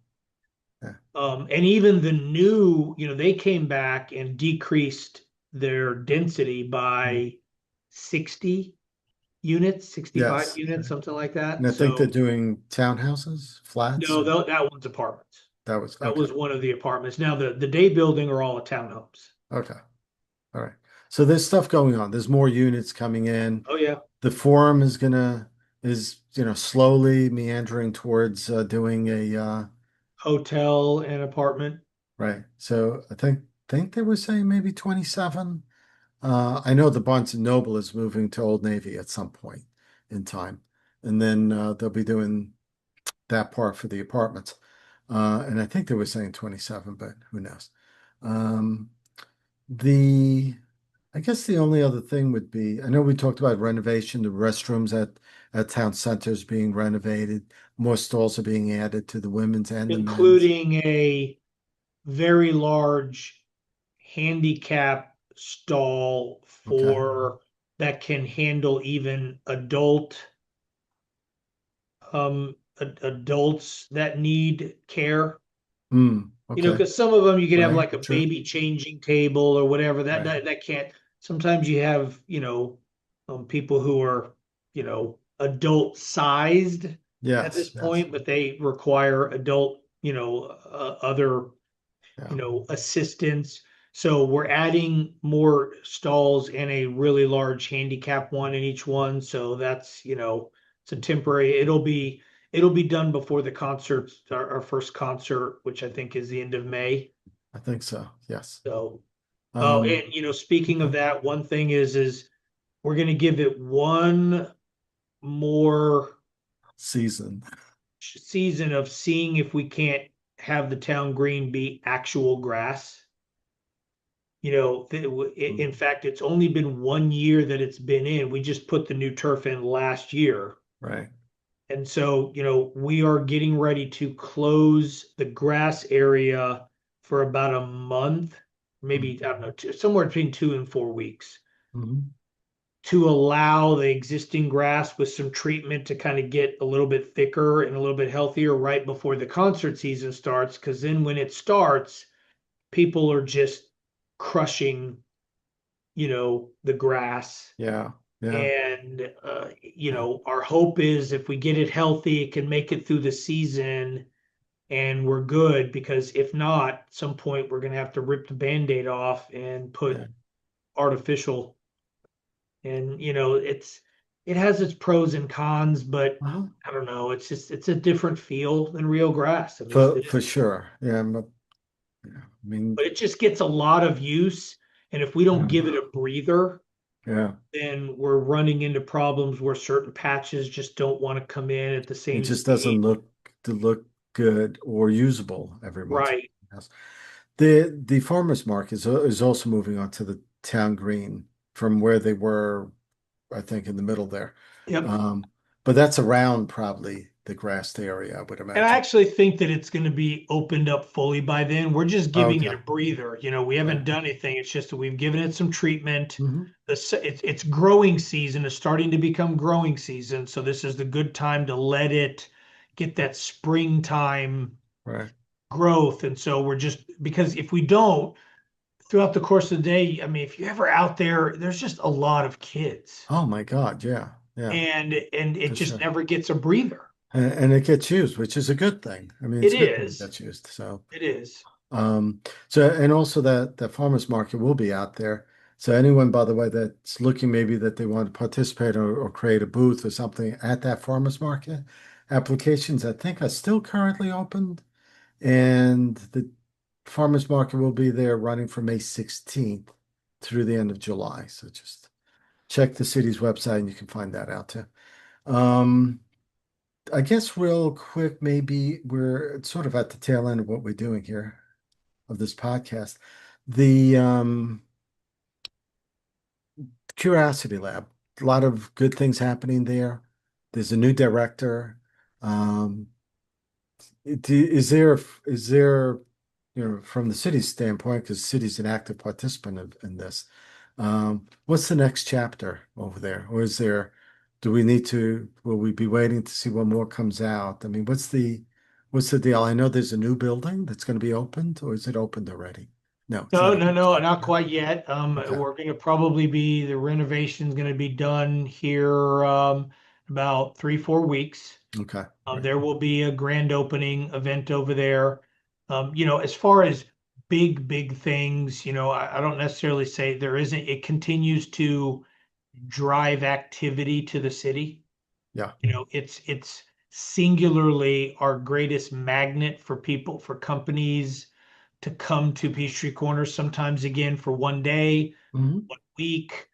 Yeah.
And even the new, they came back and decreased their density
Mm.
by 60 units, 65
Yes.
units, something like
And
that.
I think they're
So
doing townhouses, flats.
no, that one's apartments.
That was
That
okay.
was one of the apartments. Now the day building are all townhomes.
Okay. All right. So there's stuff going on. There's more units coming in.
Oh yeah.
The forum is slowly meandering towards doing a
Hotel and apartment.
right. So I think they were saying maybe 27. I know the Barnes and Noble is moving to Old Navy at some point in time, and then they'll be doing that part for the apartments. And I think they were saying 27, but who knows? Um, the I guess the only other thing would be I know we talked about renovation, the restrooms at town centers being renovated, more stalls are being added to the women's and the men's.
Including a very large handicap stall
Okay.
for that can handle even adults that need care.
Okay.
Because some of them you could have
Right.
like a
True.
baby changing table or whatever. That
Right.
that that can't. Sometimes you have, people who are, adult sized at this
Yes. Yes.
point, but they require adult, other,
Yeah.
assistance. So we're adding more stalls and a really large handicap one in each one. So that's, it's a temporary, it'll be done before the concert, our first concert, which I think is the end of May.
I think so. Yes.
So, oh,
Um,
and speaking of
okay.
that, one thing is we're gonna give it one more
Season.
season of seeing if we can't have the town green be actual grass. In
Mm.
fact, it's only been 1 year that it's been in. We just put the new turf in last year.
Right.
And so, we are getting ready to close the grass area for about a month, maybe, I don't know, somewhere between 2 and 4 weeks
Mm-hmm.
to allow the existing grass with some treatment to kind of get a little bit thicker and a little bit healthier right before the concert season starts. Because then when it starts, people are just crushing, the grass.
Yeah. Yeah.
And,
Yeah.
our hope is if we get it healthy, it can make it through the season and we're good. Because if not, at some point, we're going to have to rip the band-aid off and
Yeah.
put artificial. And, it has its pros and cons, but
Well,
I don't know. It's a different feel than real grass. I mean,
for sure. Yeah. Yeah. I mean,
but it just gets a lot of use. And if we don't give it a breather,
yeah.
then we're running into problems where certain patches just don't want to come in at the
It
same
just
speed.
doesn't look good or usable every once.
Right.
Yes. The farmers market is also moving on to the town green from where they were, I think, in the middle there.
Yep.
Um, but that's around probably the grassed area, I would
And I
imagine.
actually think that it's going to be opened up fully by then. We're just giving it
Okay.
a breather. We
Right.
haven't done anything. It's just that we've given it some treatment.
Hmm.
It's growing season. It's starting to become growing season. So this is the good time to let it get that springtime
Right.
growth. And so we're just because if we don't throughout the course of the day, I mean, if you're ever out there, there's just a lot of kids,
Oh my God. Yeah. Yeah,
and it
for
just
sure.
never gets a breather.
And it gets used, which is a good thing. I mean,
It
it's a good thing it
is.
gets used. So,
It is.
um, and also that farmers market will be out there. So anyone, by the way, that's looking maybe that they want to participate or create a booth or something at that farmers market, applications I think are still currently open, and the farmers market will be there running from May 16th through the end of July. So just check the city's website and you can find that out too. Um, I guess real quick, maybe we're sort of at the tail end of what we're doing here of this podcast. The Curiosity Lab, a lot of good things happening there. There's a new director. Um, is there, from the city's standpoint, because the city's an active participant in this, what's the next chapter over there? Or will we be waiting to see what more comes out? I mean, what's the deal? I know there's a new building that's going to be opened, or is it opened already? No, it's
No,
not
no,
open
no,
yet.
not
No.
quite yet.
Okay.
We're going to probably be the renovation's going to be done here about 3, 4 weeks.
Okay. Great.
There will be a grand opening event over there. As far as big things, I don't necessarily say there isn't. It continues to drive activity to the city.
Yeah.
It's singularly our greatest magnet for people, for companies to come to Peachtree Corners sometimes again for one day,
Hmm.
1 week,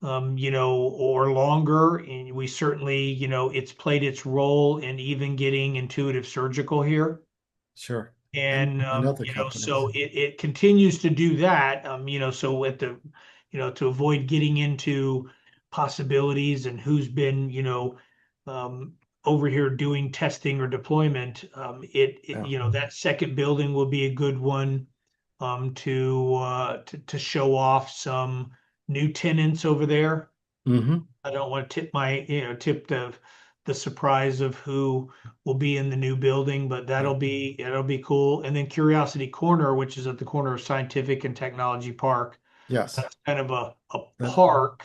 or longer. And we certainly, it's played its role in even getting Intuitive Surgical here.
Sure.
And
And other companies.
so it continues to do that. So to avoid getting into possibilities and who's been, um, over here doing testing or deployment,
Yeah.
that second building will be a good one to show off some new tenants over there.
Hmm.
I don't want to tip the surprise of who will be in the new building, but
Yeah.
that'll be cool. And then Curiosity Corner, which is at the corner of Scientific and Technology Park,
Yes.
that's kind of a
That.
park,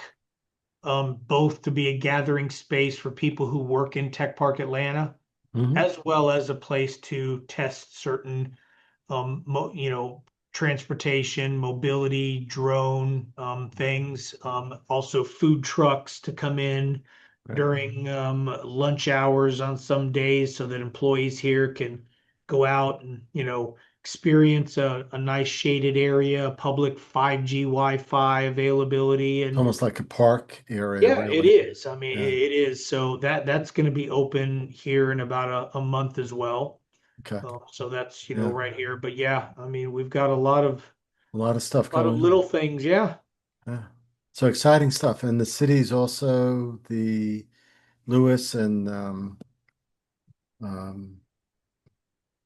both to be a gathering space for people who work in Tech Park Atlanta,
Hmm.
as well as a place to test certain transportation, mobility, drone things. Also, food trucks to come in
Right.
during lunch hours on some days so that employees here can go out and, experience a nice shaded area, public 5G Wi-Fi availability. And
Almost like a park area,
yeah, it
really.
is. I mean,
Yeah.
it is. So that's going to be open here in about a month as well.
Okay.
So that's,
Yeah.
right here. But yeah, I mean, we've got
A lot of stuff
a lot of
going
little
on.
things. Yeah.
Yeah. So exciting stuff. And the cities also, the Lewis and um,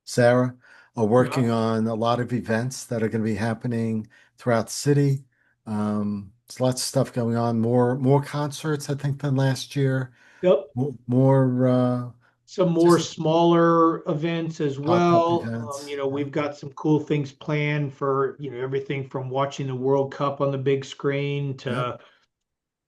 Sarah are
Yeah.
working on a lot of events that are going to be happening throughout the city. There's lots of stuff going on. More concerts, I think, than last year.
Yep.
More
Some more
just
smaller events as
pop-up
well.
events. Yeah.
We've got some cool things planned for, everything from watching the World Cup on the big screen
Yep.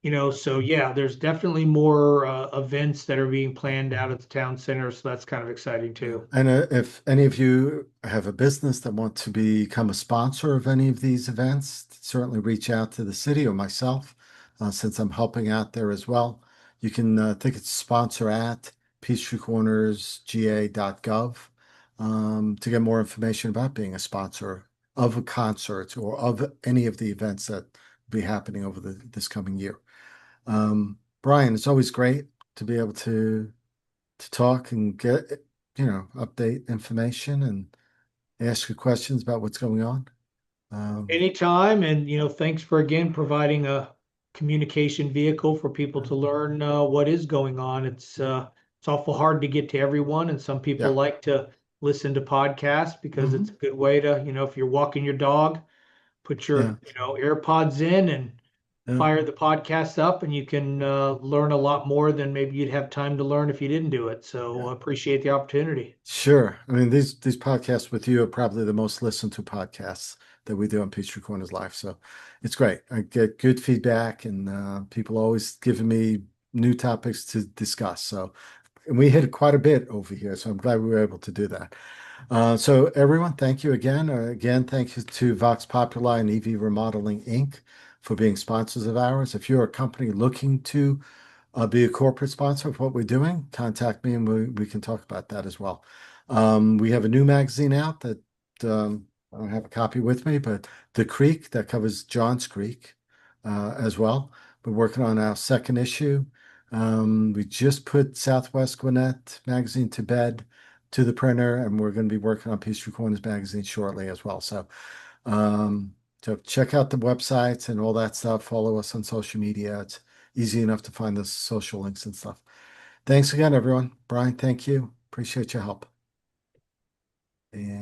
to, so yeah, there's definitely more events that are being planned out at the town center. So that's kind of exciting
Yeah.
too.
And if any of you have a business that want to become a sponsor of any of these events, certainly reach out to the city or myself, since I'm helping out there as well. You can take it to sponsor at peachtreecornersga.gov to get more information about being a sponsor of a concert or of any of the events that will be happening over this coming year. Brian, it's always great to be able to talk and get, update information and ask you questions about what's going on. Um,
Anytime, and thanks for again providing a communication vehicle for people to learn what is going on. It's awful hard to get to everyone, and some people
yeah.
like to listen to podcasts because it's a
Hmm.
good way to, if you're walking your dog, put
Yeah.
your, AirPods in and
Yeah.
fire the podcast up, and you can learn a lot more than maybe you'd have time to learn if you didn't do it. So
Yeah.
I appreciate the opportunity.
Sure. I mean, these podcasts with you are probably the most listened to podcasts that we do on Peachtree Corners Live. So it's great. I get good feedback, and people always giving me new topics to discuss. So, and we hit quite a bit over here. So I'm glad we were able to do that. So everyone, thank you again. Again, thank you to Vox Populi and EV Remodeling Inc. for being sponsors of ours. If you're a company looking to be a corporate sponsor of what we're doing, contact me and we can talk about that as well. We have a new magazine out that I don't have a copy with me, but The Creek that covers Johns Creek as well. We're working on our second issue. We just put Southwest Gwinnett magazine to bed to the printer, and we're going to be working on Peachtree Corners magazine shortly as well. Um, so check out the websites and all that stuff. Follow us on social media. It's easy enough to find the social links and stuff. Thanks again, everyone. Brian, thank you. Appreciate your help. And